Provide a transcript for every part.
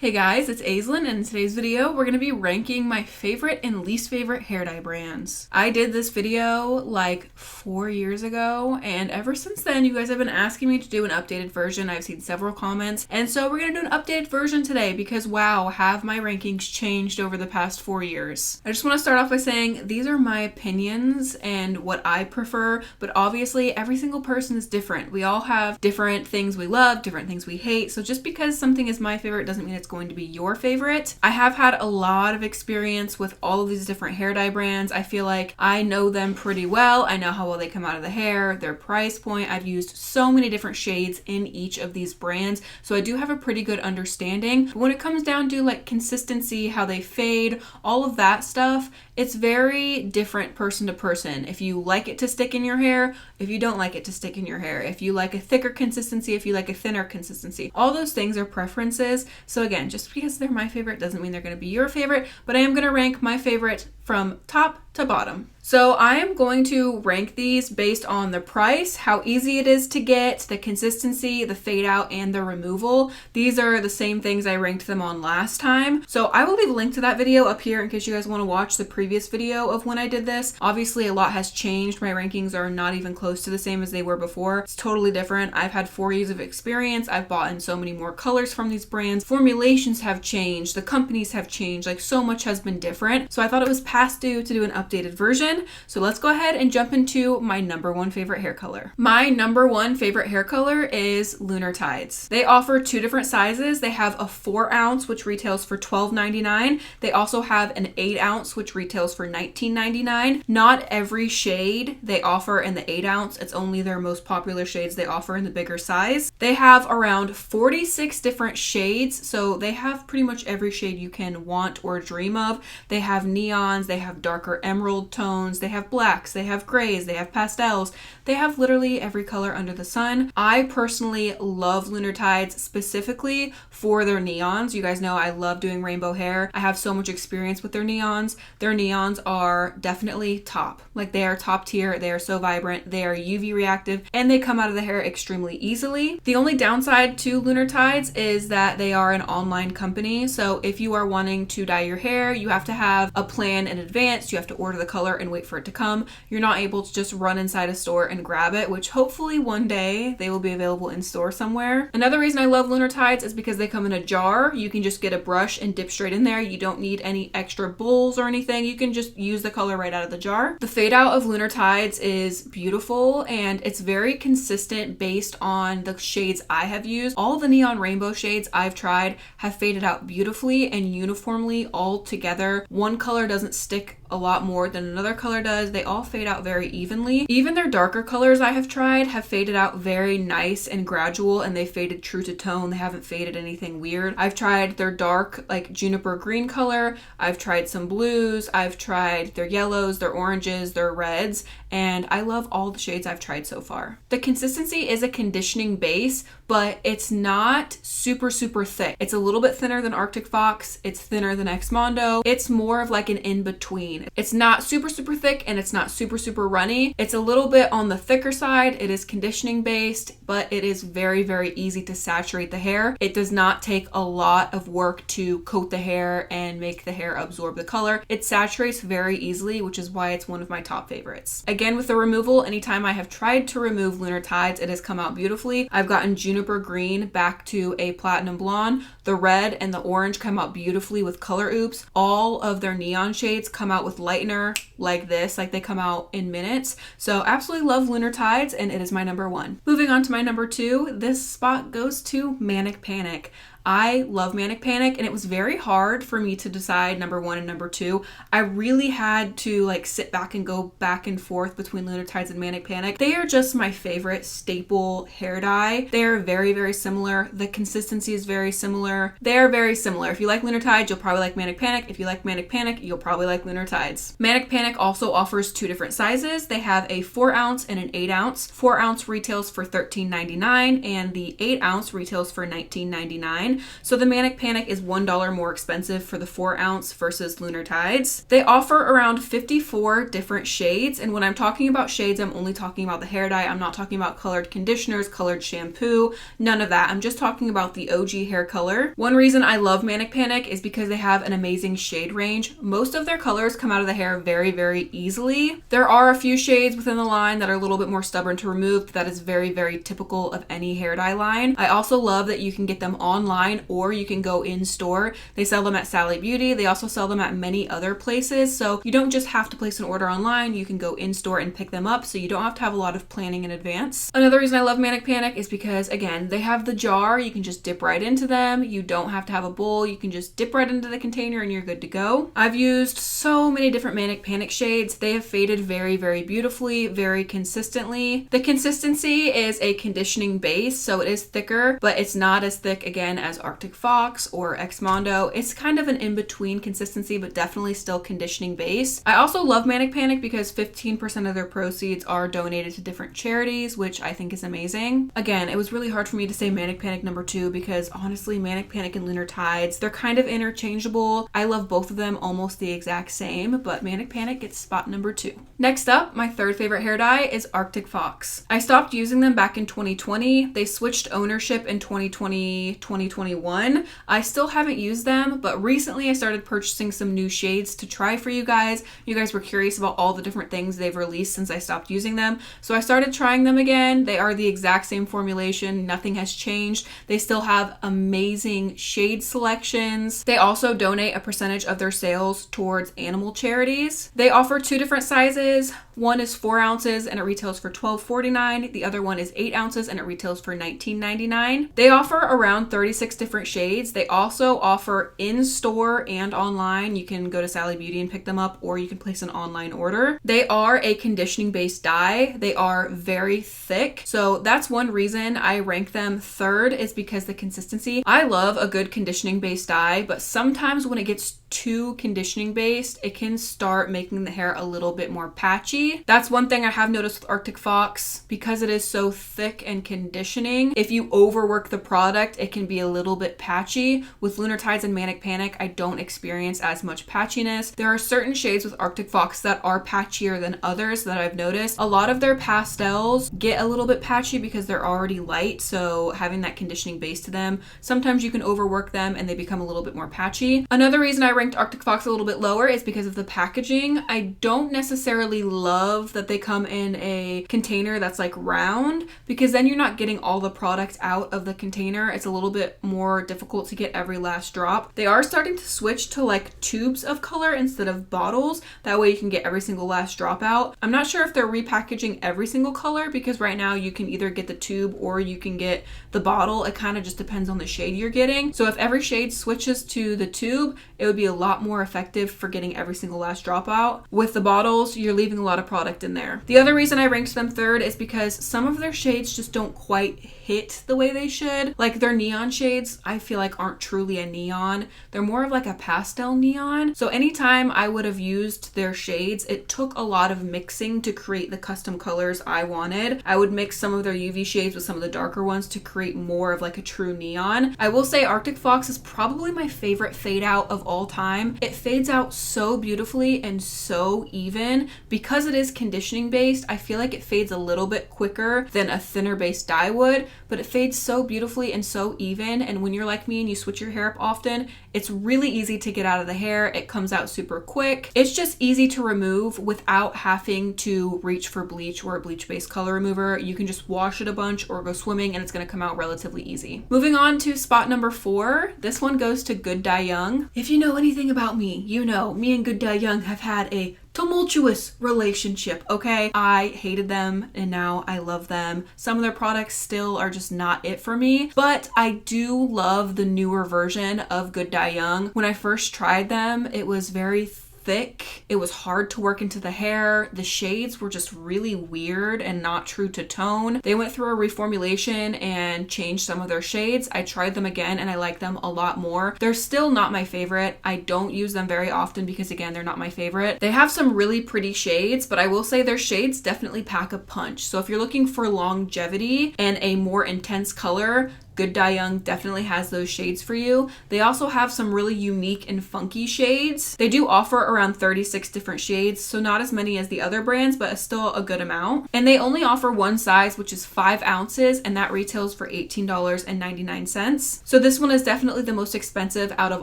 Hey guys, it's Aislinn, and in today's video, we're going to be ranking my favorite and least favorite hair dye brands. I did this video like 4 years ago, and ever since then, you guys have been asking me to do an updated version. I've seen several comments, and so we're going to do an updated version today because wow, have my rankings changed over the past 4 years. I just want to start off by saying these are my opinions and what I prefer, but obviously every single person is different. We all have different things we love, different things we hate, so just because something is my favorite doesn't mean it's going to be your favorite. I have had a lot of experience with all of these different hair dye brands. I feel like I know them pretty well. I know how well they come out of the hair, their price point. I've used so many different shades in each of these brands, so I do have a pretty good understanding. But when it comes down to like consistency, how they fade, all of that stuff, it's very different person to person. If you like it to stick in your hair, if you don't like it to stick in your hair, if you like a thicker consistency, if you like a thinner consistency, all those things are preferences. So again, just because they're my favorite doesn't mean they're going to be your favorite, but I am going to rank my favorite from top to bottom. So I am going to rank these based on the price, how easy it is to get, the consistency, the fade out, and the removal. These are the same things I ranked them on last time. So I will leave a link to that video up here in case you guys want to watch the previous video of when I did this. Obviously a lot has changed. My rankings are not even close to the same as they were before. It's totally different. I've had 4 years of experience. I've bought in so many more colors from these brands. Formulations have changed. The companies have changed. Like so much has been different. So I thought it was past due to do an updated version. So let's go ahead and jump into my number one favorite hair color. My number one favorite hair color is Lunar Tides. They offer 2 different sizes. They have a 4 ounce, which retails for $12.99. They also have an 8 ounce, which retails for $19.99. Not every shade they offer in the 8 ounce. It's only their most popular shades they offer in the bigger size. They have around 46 different shades. So they have pretty much every shade you can want or dream of. They have neons, they have darker emerald tones, they have blacks, they have grays, they have pastels. They have literally every color under the sun. I personally love Lunar Tides specifically for their neons. You guys know I love doing rainbow hair. I have so much experience with their neons. Their neons are definitely top. Like they are top tier. They are so vibrant. They are UV reactive and they come out of the hair extremely easily. The only downside to Lunar Tides is that they are an online company. So if you are wanting to dye your hair, you have to have a plan in advance. You have to order the color and wait for it to come. You're not able to just run inside a store and grab it, which hopefully one day they will be available in store somewhere. Another reason I love Lunar Tides is because they come in a jar. You can just get a brush and dip straight in there. You don't need any extra bowls or anything. You can just use the color right out of the jar. The fade out of Lunar Tides is beautiful and it's very consistent based on the shades I have used. All the neon rainbow shades I've tried have faded out beautifully and uniformly all together. One color doesn't stick a lot more than another color does. They all fade out very evenly. Even their darker colors I have tried have faded out very nice and gradual, and they faded true to tone. They haven't faded anything weird. I've tried their dark like juniper green color. I've tried some blues. I've tried their yellows, their oranges, their reds, and I love all the shades I've tried so far. The consistency is a conditioning base, but it's not super thick. It's a little bit thinner than Arctic Fox. It's thinner than XMONDO. It's more of like an in-between. It's not super thick and it's not super runny. It's a little bit on the thicker side. It is conditioning based, but it is very easy to saturate the hair. It does not take a lot of work to coat the hair and make the hair absorb the color. It saturates very easily, which is why it's one of my top favorites. Again, with the removal, anytime I have tried to remove Lunar Tides, it has come out beautifully. I've gotten juniper green back to a platinum blonde. The red and the orange come out beautifully with color oops. All of their neon shades come out with lightener like this, like they come out in minutes. So absolutely love Lunar Tides and it is my number one. Moving on to my number 2, this spot goes to Manic Panic. I love Manic Panic and it was very hard for me to decide number 1 and number 2. I really had to like sit back and go back and forth between Lunar Tides and Manic Panic. They are just my favorite staple hair dye. They are very similar. The consistency is very similar. They are very similar. If you like Lunar Tides, you'll probably like Manic Panic. If you like Manic Panic, you'll probably like Lunar Tides. Manic Panic also offers 2 different sizes. They have a 4 ounce and an 8 ounce. 4 ounce retails for $13.99 and the 8 ounce retails for $19.99. $1.99. So the Manic Panic is $1 more expensive for the 4-ounce versus Lunar Tides. They offer around 54 different shades, and when I'm talking about shades, I'm only talking about the hair dye. I'm not talking about colored conditioners, colored shampoo, none of that. I'm just talking about the OG hair color. One reason I love Manic Panic is because they have an amazing shade range. Most of their colors come out of the hair very, very easily. There are a few shades within the line that are a little bit more stubborn to remove, but that is very, very typical of any hair dye line. I also love that you can get them online or you can go in store. They sell them at Sally Beauty. They also sell them at many other places. So you don't just have to place an order online. You can go in store and pick them up. So you don't have to have a lot of planning in advance. Another reason I love Manic Panic is because, again, they have the jar. You can just dip right into them. You don't have to have a bowl. You can just dip right into the container and you're good to go. I've used so many different Manic Panic shades. They have faded very, very beautifully, very consistently. The consistency is a conditioning base, so it is thicker, but it's not as thick, again, as Arctic Fox or XMONDO. It's kind of an in-between consistency, but definitely still conditioning base. I also love Manic Panic because 15% of their proceeds are donated to different charities, which I think is amazing. Again, it was really hard for me to say Manic Panic number 2 because honestly, Manic Panic and Lunar Tides, they're kind of interchangeable. I love both of them almost the exact same, but Manic Panic gets spot number 2. Next up, my third favorite hair dye is Arctic Fox. I stopped using them back in 2020. They switched ownership in 2020, 2021. I still haven't used them, but recently I started purchasing some new shades to try for you guys. You guys were curious about all the different things they've released since I stopped using them. So I started trying them again. They are the exact same formulation. Nothing has changed. They still have amazing shade selections. They also donate a percentage of their sales towards animal charities. They offer 2 different sizes. One is 4 ounces and it retails for $12.49. The other one is 8 ounces and it retails for $19.99. They offer around 36 different shades. They also offer in-store and online. You can go to Sally Beauty and pick them up, or you can place an online order. They are a conditioning based dye. They are very thick. So that's one reason I rank them third, is because the consistency. I love a good conditioning based dye, but sometimes when it gets too conditioning based, it can start making the hair a little bit more patchy. That's one thing I have noticed with Arctic Fox. Because it is so thick and conditioning, if you overwork the product, it can be a little bit patchy. With Lunar Tides and Manic Panic, I don't experience as much patchiness. There are certain shades with Arctic Fox that are patchier than others that I've noticed. A lot of their pastels get a little bit patchy because they're already light, so having that conditioning base to them, sometimes you can overwork them and they become a little bit more patchy. Another reason I ranked Arctic Fox a little bit lower is because of the packaging. I don't necessarily love that they come in a container that's like round, because then you're not getting all the product out of the container. It's a little bit more difficult to get every last drop. They are starting to switch to like tubes of color instead of bottles. That way you can get every single last drop out. I'm not sure if they're repackaging every single color, because right now you can either get the tube or you can get the bottle. It kind of just depends on the shade you're getting. So if every shade switches to the tube, it would be a lot more effective for getting every single last drop out. With the bottles, you're leaving a lot of product in there. The other reason I ranked them third is because some of their shades just don't quite hit the way they should. Like their neon shades, I feel like aren't truly a neon. They're more of like a pastel neon. So anytime I would have used their shades, it took a lot of mixing to create the custom colors I wanted. I would mix some of their UV shades with some of the darker ones to create more of like a true neon. I will say Arctic Fox is probably my favorite fade out of all time. It fades out so beautifully and so even. Because it is conditioning based, I feel like it fades a little bit quicker than a thinner based dye would, but it fades so beautifully and so even. And when you're like me and you switch your hair up often, it's really easy to get out of the hair. It comes out super quick. It's just easy to remove without having to reach for bleach or a bleach based color remover. You can just wash it a bunch or go swimming and it's going to come out relatively easy. Moving on to spot number 4. This one goes to Good Dye Young. If you know anything about me, you know me and Good Dye Young have had a tumultuous relationship, okay? I hated them and now I love them. Some of their products still are just not it for me, but I do love the newer version of Good Dye Young. When I first tried them, it was very thick. It was hard to work into the hair. The shades were just really weird and not true to tone. They went through a reformulation and changed some of their shades. I tried them again and I like them a lot more. They're still not my favorite. I don't use them very often because again, they're not my favorite. They have some really pretty shades, but I will say their shades definitely pack a punch. So if you're looking for longevity and a more intense color, Good Dye Young definitely has those shades for you. They also have some really unique and funky shades. They do offer around 36 different shades, so not as many as the other brands, but still a good amount. And they only offer one size, which is 5 ounces, and that retails for $18.99. So this one is definitely the most expensive out of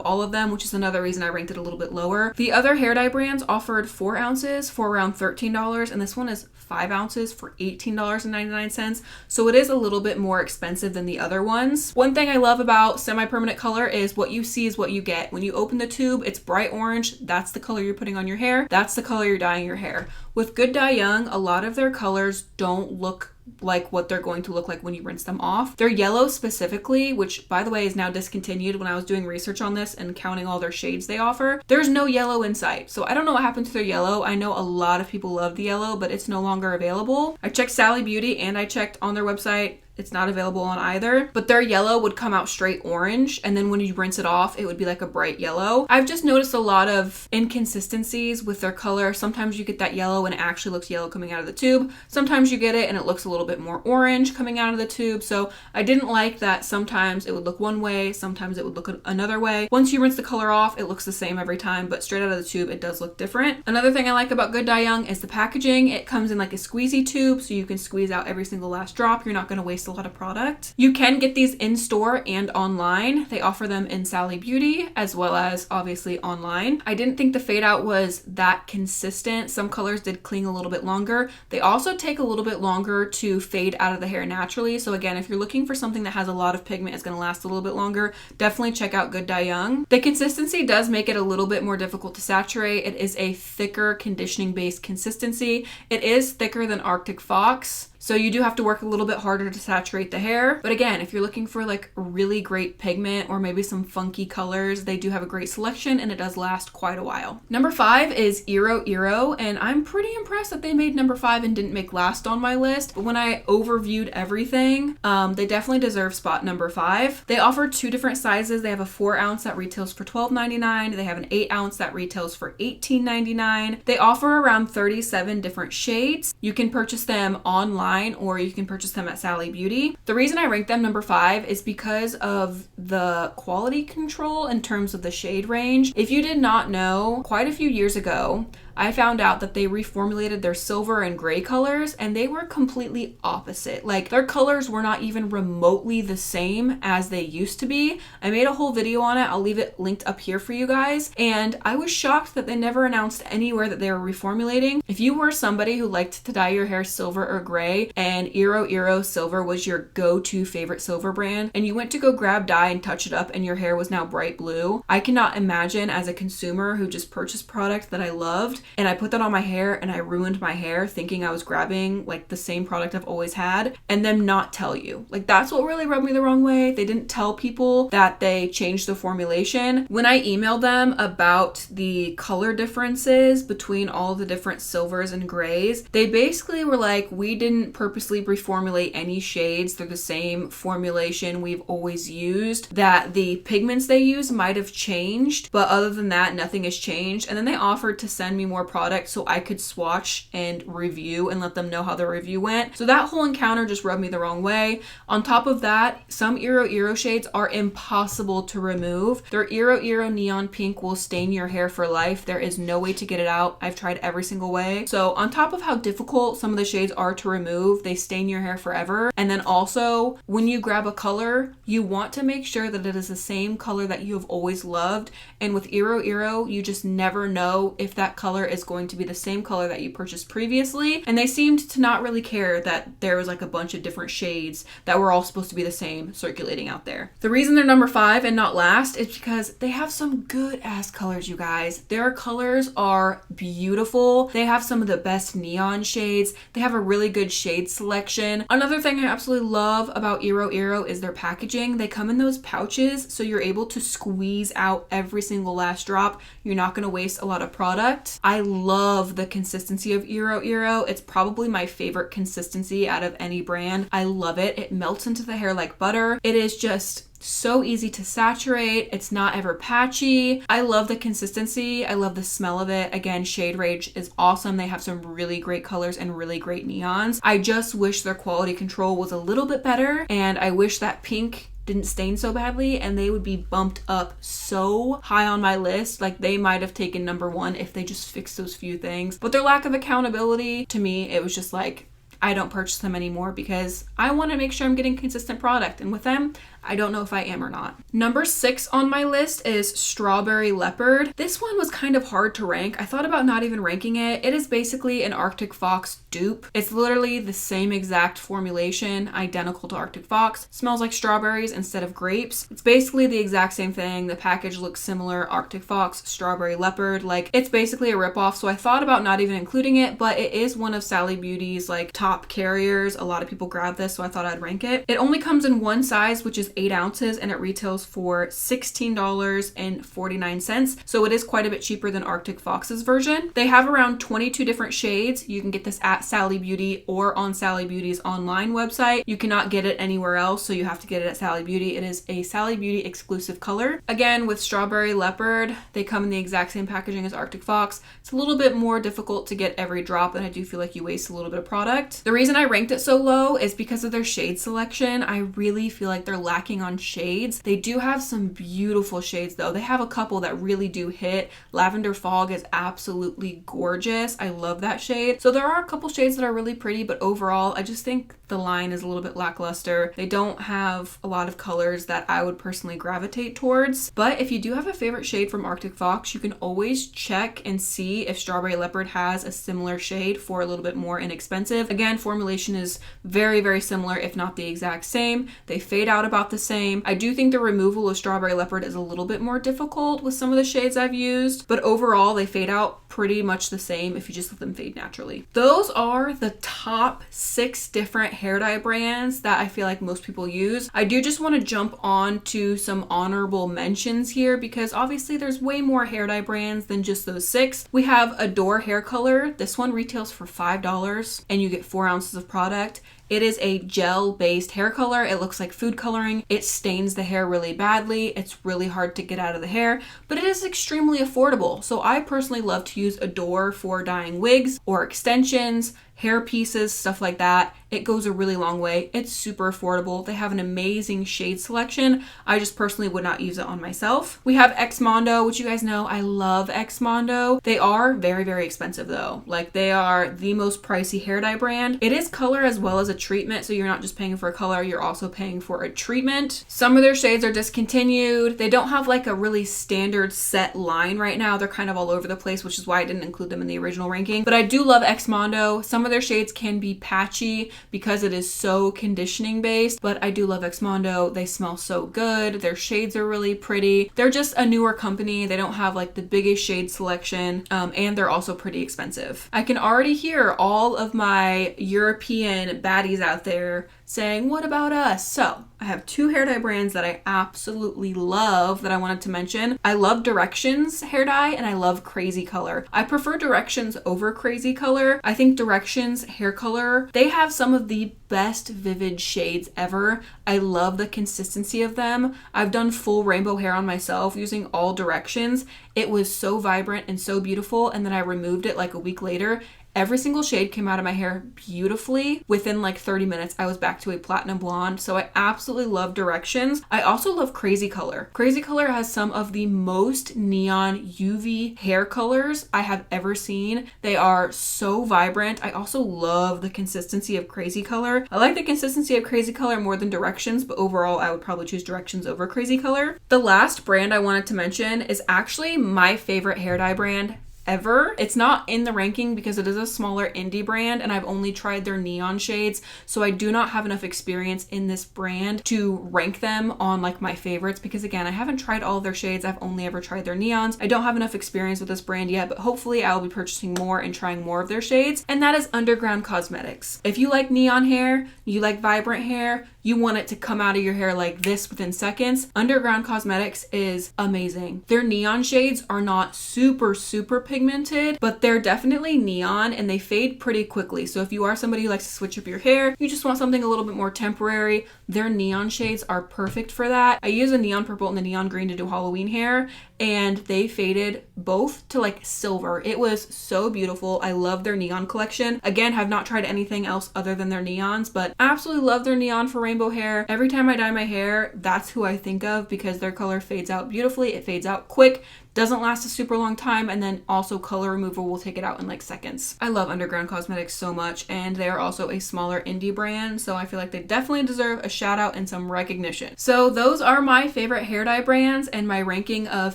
all of them, which is another reason I ranked it a little bit lower. The other hair dye brands offered 4 ounces for around $13, and this one is 5 ounces for $18.99. So it is a little bit more expensive than the other ones. One thing I love about semi-permanent color is what you see is what you get. When you open the tube, it's bright orange. That's the color you're putting on your hair. That's the color you're dyeing your hair. With Good Dye Young, a lot of their colors don't look like what they're going to look like when you rinse them off. Their yellow specifically, which by the way is now discontinued, when I was doing research on this and counting all their shades they offer, there's no yellow in sight. So I don't know what happened to their yellow. I know a lot of people love the yellow, but it's no longer available. I checked Sally Beauty and I checked on their website. It's not available on either, but their yellow would come out straight orange, and then when you rinse it off, it would be like a bright yellow. I've just noticed a lot of inconsistencies with their color. Sometimes you get that yellow and it actually looks yellow coming out of the tube. Sometimes you get it and it looks a little bit more orange coming out of the tube. So I didn't like that sometimes it would look one way, sometimes it would look another way. Once you rinse the color off, it looks the same every time, but straight out of the tube, it does look different. Another thing I like about Good Dye Young is the packaging. It comes in like a squeezy tube, so you can squeeze out every single last drop. You're not going to waste a lot of product. You can get these in store and online. They offer them in Sally Beauty as well as obviously online. I didn't think the fade out was that consistent. Some colors did cling a little bit longer. They also take a little bit longer to fade out of the hair naturally. So again, if you're looking for something that has a lot of pigment, is going to last a little bit longer, definitely check out Good Dye Young. The consistency does make it a little bit more difficult to saturate. It is a thicker conditioning based consistency. It is thicker than Arctic Fox. So you do have to work a little bit harder to saturate the hair. But again, if you're looking for like really great pigment or maybe some funky colors, they do have a great selection and it does last quite a while. Number 5 is Iroiro, and I'm pretty impressed that they made number 5 and didn't make last on my list. But when I overviewed everything, they definitely deserve spot number 5. They offer 2 different sizes. They have a 4 ounce that retails for $12.99. They have an 8 ounce that retails for $18.99. They offer around 37 different shades. You can purchase them online or you can purchase them at Sally Beauty. The reason I rank them number 5 is because of the quality control in terms of the shade range. If you did not know, quite a few years ago, I found out that they reformulated their silver and gray colors and they were completely opposite. Like their colors were not even remotely the same as they used to be. I made a whole video on it. I'll leave it linked up here for you guys. And I was shocked that they never announced anywhere that they were reformulating. If you were somebody who liked to dye your hair silver or gray and Iroiro Silver was your go-to favorite silver brand and you went to go grab dye and touch it up and your hair was now bright blue, I cannot imagine as a consumer who just purchased product that I loved and I put that on my hair and I ruined my hair thinking I was grabbing like the same product I've always had and them not tell you. Like that's what really rubbed me the wrong way. They didn't tell people that they changed the formulation. When I emailed them about the color differences between all the different silvers and grays, they basically were like, we didn't purposely reformulate any shades. They're the same formulation we've always used. That the pigments they use might have changed, but other than that, nothing has changed. And then they offered to send me more product so I could swatch and review and let them know how the review went. So that whole encounter just rubbed me the wrong way. On top of that, some Iroiro shades are impossible to remove. Their Iroiro Neon Pink will stain your hair for life. There is no way to get it out. I've tried every single way. So on top of how difficult some of the shades are to remove, they stain your hair forever. And then also, when you grab a color, you want to make sure that it is the same color that you have always loved. And with Iroiro, you just never know if that color is going to be the same color that you purchased previously. And they seemed to not really care that there was like a bunch of different shades that were all supposed to be the same circulating out there. The reason they're number 5 and not last is because they have some good ass colors, you guys. Their colors are beautiful. They have some of the best neon shades. They have a really good shade selection. Another thing I absolutely love about Iroiro is their packaging. They come in those pouches so you're able to squeeze out every single last drop. You're not going to waste a lot of product. I love the consistency of Iroiro. It's probably my favorite consistency out of any brand. I love it. It melts into the hair like butter. It is just so easy to saturate. It's not ever patchy. I love the consistency. I love the smell of it. Again, shade range is awesome. They have some really great colors and really great neons. I just wish their quality control was a little bit better, and I wish that pink didn't stain so badly, and they would be bumped up so high on my list. Like, they might have taken number one if they just fixed those few things. But their lack of accountability, to me, it was just like, I don't purchase them anymore because I want to make sure I'm getting consistent product. And with them, I don't know if I am or not. Number 6 on my list is Strawberry Leopard. This one was kind of hard to rank. I thought about not even ranking it. It is basically an Arctic Fox dupe. It's literally the same exact formulation, identical to Arctic Fox. Smells like strawberries instead of grapes. It's basically the exact same thing. The package looks similar. Arctic Fox, Strawberry Leopard. Like, it's basically a ripoff. So I thought about not even including it, but it is one of Sally Beauty's like top carriers. A lot of people grab this, so I thought I'd rank it. It only comes in one size, which is 8 ounces, and it retails for $16.49. So it is quite a bit cheaper than Arctic Fox's version. They have around 22 different shades. You can get this at Sally Beauty or on Sally Beauty's online website. You cannot get it anywhere else, so you have to get it at Sally Beauty. It is a Sally Beauty exclusive color. Again, with Strawberry Leopard, they come in the exact same packaging as Arctic Fox. It's a little bit more difficult to get every drop, and I do feel like you waste a little bit of product. The reason I ranked it so low is because of their shade selection. I really feel like they're lacking on shades. They do have some beautiful shades though. They have a couple that really do hit. Lavender Fog is absolutely gorgeous. I love that shade. So there are a couple shades that are really pretty, but overall, I just think the line is a little bit lackluster. They don't have a lot of colors that I would personally gravitate towards. But if you do have a favorite shade from Arctic Fox, you can always check and see if Strawberry Leopard has a similar shade for a little bit more inexpensive. Again, formulation is very, very similar, if not the exact same. They fade out about the same. I do think the removal of Strawberry Leopard is a little bit more difficult with some of the shades I've used, but overall they fade out pretty much the same if you just let them fade naturally. Those are the top 6 different hair dye brands that I feel like most people use. I do just want to jump on to some honorable mentions here because obviously there's way more hair dye brands than just those 6. We have Adore Hair Color. This one retails for $5 and you get 4 ounces of product. It is a gel-based hair color. It looks like food coloring. It stains the hair really badly. It's really hard to get out of the hair, but it is extremely affordable. So I personally love to use Adore for dyeing wigs or extensions, hair pieces, stuff like that. It goes a really long way. It's super affordable. They have an amazing shade selection. I just personally would not use it on myself. We have XMONDO, which you guys know I love XMONDO. They are very, very expensive though. Like, they are the most pricey hair dye brand. It is color as well as a treatment, so you're not just paying for a color, you're also paying for a treatment. Some of their shades are discontinued. They don't have like a really standard set line right now. They're kind of all over the place, which is why I didn't include them in the original ranking. But I do love XMONDO. Some of their shades can be patchy because it is so conditioning based, but I do love XMONDO. They smell so good. Their shades are really pretty. They're just a newer company. They don't have like the biggest shade selection, and they're also pretty expensive. I can already hear all of my European baddies out there saying, what about us? So I have 2 hair dye brands that I absolutely love that I wanted to mention. I love Directions hair dye and I love Crazy Color. I prefer Directions over Crazy Color. I think Directions hair color, they have some of the best vivid shades ever. I love the consistency of them. I've done full rainbow hair on myself using all Directions. It was so vibrant and so beautiful, and then I removed it like a week later. Every single shade came out of my hair beautifully. Within like 30 minutes, I was back to a platinum blonde. So I absolutely love Directions. I also love Crazy Color. Crazy Color has some of the most neon UV hair colors I have ever seen. They are so vibrant. I also love the consistency of Crazy Color. I like the consistency of Crazy Color more than Directions, but overall I would probably choose Directions over Crazy Color. The last brand I wanted to mention is actually my favorite hair dye brand ever. It's not in the ranking because it is a smaller indie brand and I've only tried their neon shades, so I do not have enough experience in this brand to rank them on like my favorites because again, I haven't tried all of their shades. I've only ever tried their neons. I don't have enough experience with this brand yet, but hopefully I'll be purchasing more and trying more of their shades, and that is Underground Cosmetics. If you like neon hair, you like vibrant hair, you want it to come out of your hair like this within seconds, Underground Cosmetics is amazing. Their neon shades are not super pigmented, but they're definitely neon and they fade pretty quickly. So if you are somebody who likes to switch up your hair, you just want something a little bit more temporary, their neon shades are perfect for that. I use a neon purple and the neon green to do Halloween hair, and they faded both to like silver. It was so beautiful. I love their neon collection. Again, have not tried anything else other than their neons, but absolutely love their neon for rainbow rainbow hair. Every time I dye my hair, that's who I think of because their color fades out beautifully. It fades out quick, doesn't last a super long time, and then also color removal will take it out in like seconds. I love Underground Cosmetics so much, and they are also a smaller indie brand, so I feel like they definitely deserve a shout out and some recognition. So those are my favorite hair dye brands and my ranking of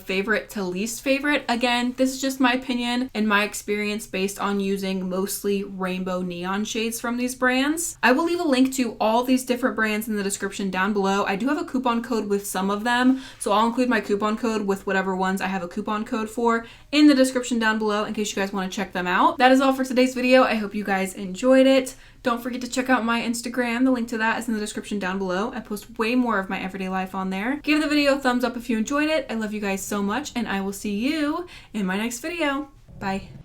favorite to least favorite. Again, this is just my opinion and my experience based on using mostly rainbow neon shades from these brands. I will leave a link to all these different brands in the description down below. I do have a coupon code with some of them, so I'll include my coupon code with whatever ones I have a coupon code for in the description down below in case you guys want to check them out. That is all for today's video. I hope you guys enjoyed it. Don't forget to check out my Instagram. The link to that is in the description down below. I post way more of my everyday life on there. Give the video a thumbs up if you enjoyed it. I love you guys so much, and I will see you in my next video. Bye.